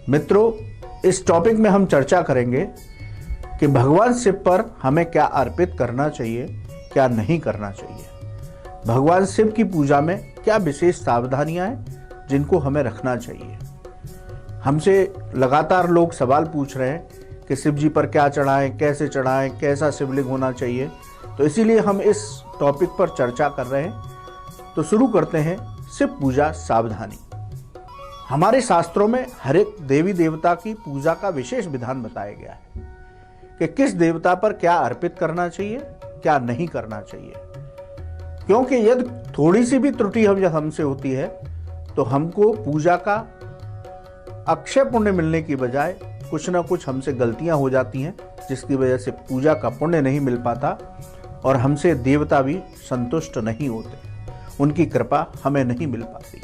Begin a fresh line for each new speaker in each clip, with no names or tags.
मित्रों, इस टॉपिक में हम चर्चा करेंगे कि भगवान शिव पर हमें क्या अर्पित करना चाहिए, क्या नहीं करना चाहिए। भगवान शिव की पूजा में क्या विशेष सावधानियां हैं जिनको हमें रखना चाहिए। हमसे लगातार लोग सवाल पूछ रहे हैं कि शिव जी पर क्या चढ़ाएं, कैसे चढ़ाएं, कैसा शिवलिंग होना चाहिए। तो इसीलिए हम इस टॉपिक पर चर्चा कर रहे हैं। तो शुरू करते हैं। शिव पूजा सावधानी। हमारे शास्त्रों में हर एक देवी देवता की पूजा का विशेष विधान बताया गया है कि किस देवता पर क्या अर्पित करना चाहिए, क्या नहीं करना चाहिए। क्योंकि यदि थोड़ी सी भी त्रुटि हमसे होती है तो हमको पूजा का अक्षय पुण्य मिलने की बजाय कुछ ना कुछ हमसे गलतियां हो जाती हैं, जिसकी वजह से पूजा का पुण्य नहीं मिल पाता और हमसे देवता भी संतुष्ट नहीं होते, उनकी कृपा हमें नहीं मिल पाती।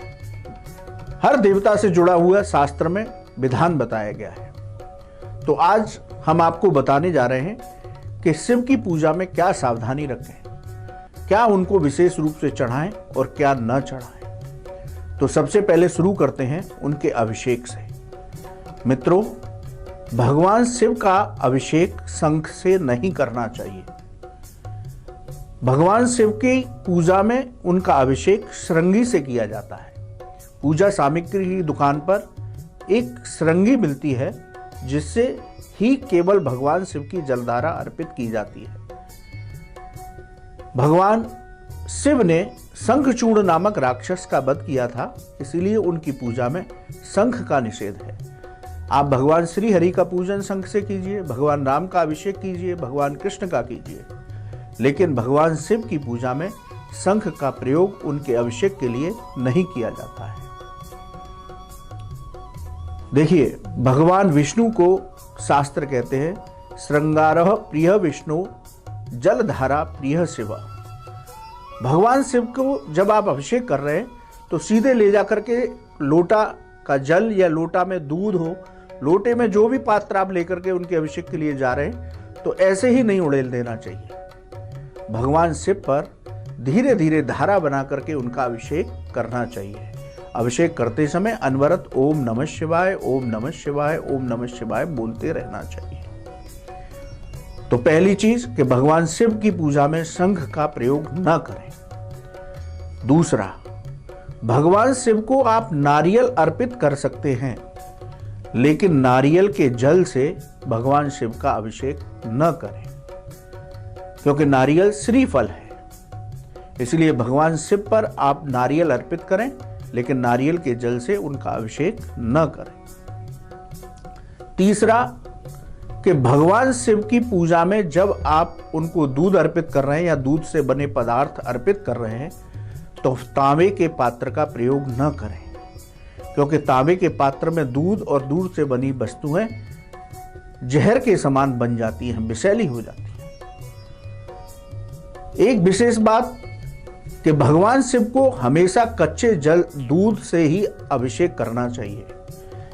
हर देवता से जुड़ा हुआ शास्त्र में विधान बताया गया है। तो आज हम आपको बताने जा रहे हैं कि शिव की पूजा में क्या सावधानी रखें, क्या उनको विशेष रूप से चढ़ाएं और क्या न चढ़ाएं। तो सबसे पहले शुरू करते हैं उनके अभिषेक से। मित्रों, भगवान शिव का अभिषेक शंख से नहीं करना चाहिए। भगवान शिव की पूजा में उनका अभिषेक श्रृंगी से किया जाता है। पूजा सामग्री की दुकान पर एक श्रृंगी मिलती है, जिससे ही केवल भगवान शिव की जलधारा अर्पित की जाती है। भगवान शिव ने शंखचूड़ नामक राक्षस का वध किया था, इसीलिए उनकी पूजा में शंख का निषेध है। आप भगवान श्री हरि का पूजन शंख से कीजिए, भगवान राम का अभिषेक कीजिए, भगवान कृष्ण का कीजिए, लेकिन भगवान शिव की पूजा में शंख का प्रयोग उनके अभिषेक के लिए नहीं किया जाता है। देखिए, भगवान विष्णु को शास्त्र कहते हैं श्रृंगारः प्रिय विष्णु जलधारा प्रिय शिव। भगवान शिव को जब आप अभिषेक कर रहे हैं तो सीधे ले जाकर के लोटा का जल या लोटा में दूध हो, लोटे में जो भी पात्र आप लेकर के उनके अभिषेक के लिए जा रहे हैं, तो ऐसे ही नहीं उड़ेल देना चाहिए। भगवान शिव पर धीरे धीरे धारा बना करके उनका अभिषेक करना चाहिए। अभिषेक करते समय अनवरत ओम नमः शिवाय, ओम नमः शिवाय, ओम नमः शिवाय बोलते रहना चाहिए। तो पहली चीज कि भगवान शिव की पूजा में शंख का प्रयोग न करें। दूसरा, भगवान शिव को आप नारियल अर्पित कर सकते हैं, लेकिन नारियल के जल से भगवान शिव का अभिषेक न करें, क्योंकि नारियल श्रीफल है। इसलिए भगवान शिव पर आप नारियल अर्पित करें, लेकिन नारियल के जल से उनका अभिषेक न करें। तीसरा, कि भगवान शिव की पूजा में जब आप उनको दूध अर्पित कर रहे हैं या दूध से बने पदार्थ अर्पित कर रहे हैं, तो तांबे के पात्र का प्रयोग न करें, क्योंकि तांबे के पात्र में दूध और दूध से बनी वस्तुएं जहर के समान बन जाती हैं, विषैली हो जाती हैं। एक विशेष बात कि भगवान शिव को हमेशा कच्चे जल दूध से ही अभिषेक करना चाहिए।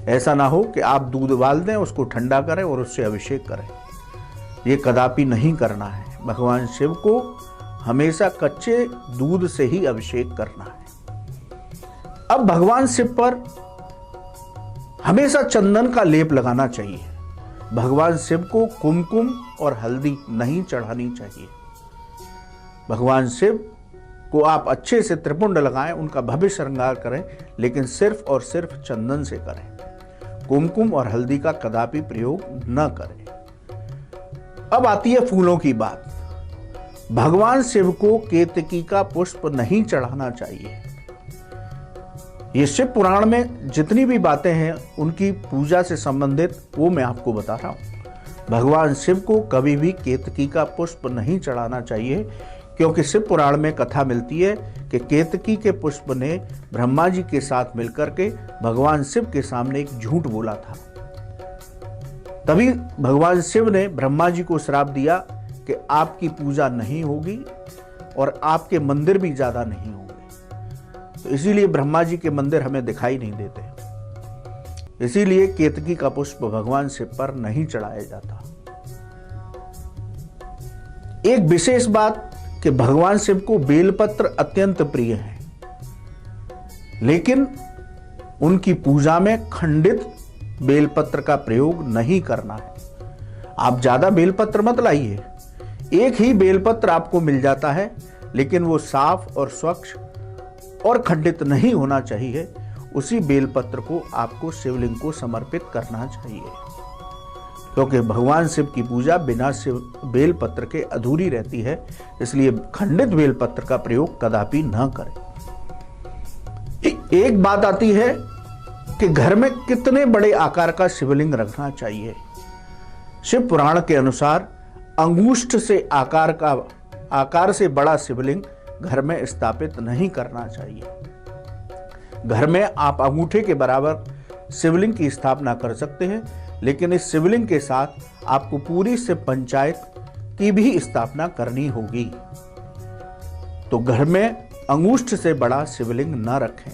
ऐसा ना हो कि आप दूध उबाल दें, उसको ठंडा करें और उससे अभिषेक करें। ये कदापि नहीं करना है। भगवान शिव को हमेशा कच्चे दूध से ही अभिषेक करना है। अब भगवान शिव पर हमेशा चंदन का लेप लगाना चाहिए। भगवान शिव को कुमकुम और हल्दी नहीं चढ़ानी चाहिए। भगवान शिव को आप अच्छे से त्रिपुंड लगाएं, उनका भव्य श्रृंगार करें, लेकिन सिर्फ और सिर्फ चंदन से करें। कुमकुम और हल्दी का कदापि प्रयोग न करें। अब आती है फूलों की बात। भगवान शिव को केतकी का पुष्प नहीं चढ़ाना चाहिए। ये शिव पुराण में जितनी भी बातें हैं उनकी पूजा से संबंधित वो मैं आपको बता रहा हूं। भगवान शिव को कभी भी केतकी का पुष्प नहीं चढ़ाना चाहिए, क्योंकि शिव पुराण में कथा मिलती है कि केतकी के पुष्प ने ब्रह्मा जी के साथ मिलकर के भगवान शिव के सामने एक झूठ बोला था। तभी भगवान शिव ने ब्रह्मा जी को श्राप दिया कि आपकी पूजा नहीं होगी और आपके मंदिर भी ज्यादा नहीं होंगे। तो इसीलिए ब्रह्मा जी के मंदिर हमें दिखाई नहीं देते। इसीलिए केतकी का पुष्प भगवान शिव पर नहीं चढ़ाया जाता। एक विशेष बात कि भगवान शिव को बेलपत्र अत्यंत प्रिय है, लेकिन उनकी पूजा में खंडित बेलपत्र का प्रयोग नहीं करना है। आप ज्यादा बेलपत्र मत लाइए। एक ही बेलपत्र आपको मिल जाता है, लेकिन वो साफ और स्वच्छ और खंडित नहीं होना चाहिए। उसी बेलपत्र को आपको शिवलिंग को समर्पित करना चाहिए, क्योंकि भगवान शिव की पूजा बिना बेलपत्र के अधूरी रहती है। इसलिए खंडित बेलपत्र का प्रयोग कदापि न करें। एक बात आती है कि घर में कितने बड़े आकार का शिवलिंग रखना चाहिए। शिव पुराण के अनुसार अंगुष्ठ से आकार से बड़ा शिवलिंग घर में स्थापित नहीं करना चाहिए। घर में आप अंगूठे के बराबर शिवलिंग की स्थापना कर सकते हैं, लेकिन इस शिवलिंग के साथ आपको पूरी शिव पंचायत की भी स्थापना करनी होगी। तो घर में अंगुष्ठ से बड़ा शिवलिंग न रखें।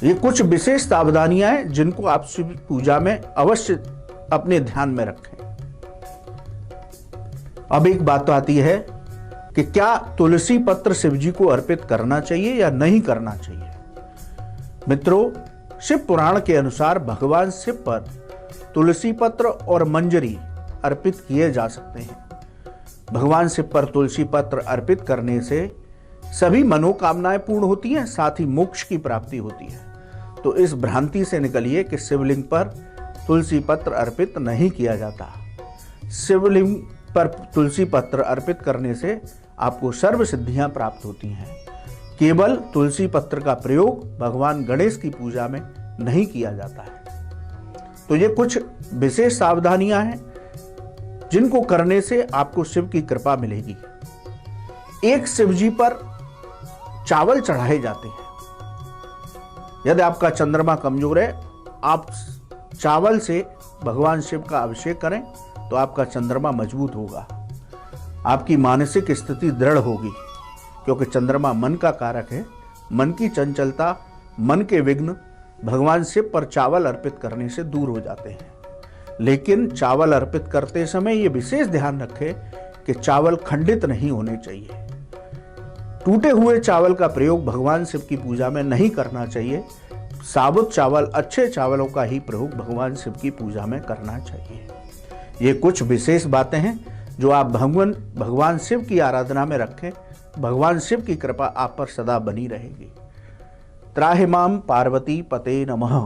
ये कुछ विशेष सावधानियां हैं जिनको आप शिव पूजा में अवश्य अपने ध्यान में रखें। अब एक बात तो आती है कि क्या तुलसी पत्र शिव जी को अर्पित करना चाहिए या नहीं करना चाहिए। मित्रों, शिव पुराण के अनुसार भगवान शिव पर तुलसी पत्र और मंजरी अर्पित किए जा सकते हैं। भगवान शिव पर तुलसी पत्र अर्पित करने से सभी मनोकामनाएं पूर्ण होती हैं, साथ ही मोक्ष की प्राप्ति होती है। तो इस भ्रांति से निकलिए कि शिवलिंग पर तुलसी पत्र अर्पित नहीं किया जाता। शिवलिंग पर तुलसी पत्र अर्पित करने से आपको सर्व सिद्धियां प्राप्त होती हैं। केवल तुलसी पत्र का प्रयोग भगवान गणेश की पूजा में नहीं किया जाता है। तो ये कुछ विशेष सावधानियां हैं जिनको करने से आपको शिव की कृपा मिलेगी। एक शिव जी पर चावल चढ़ाए जाते हैं। यदि आपका चंद्रमा कमजोर है, आप चावल से भगवान शिव का अभिषेक करें तो आपका चंद्रमा मजबूत होगा। आपकी मानसिक स्थिति दृढ़ होगी, क्योंकि चंद्रमा मन का कारक है। मन की चंचलता, मन के विघ्न भगवान शिव पर चावल अर्पित करने से दूर हो जाते हैं। लेकिन चावल अर्पित करते समय ये विशेष ध्यान रखें कि चावल खंडित नहीं होने चाहिए। टूटे हुए चावल का प्रयोग भगवान शिव की पूजा में नहीं करना चाहिए। साबुत चावल, अच्छे चावलों का ही प्रयोग भगवान शिव की पूजा में करना चाहिए। ये कुछ विशेष बातें हैं जो आप भगवान शिव की आराधना में रखें। भगवान शिव की कृपा आप पर सदा बनी रहेगी। त्राहिमाम पार्वती पते नमः।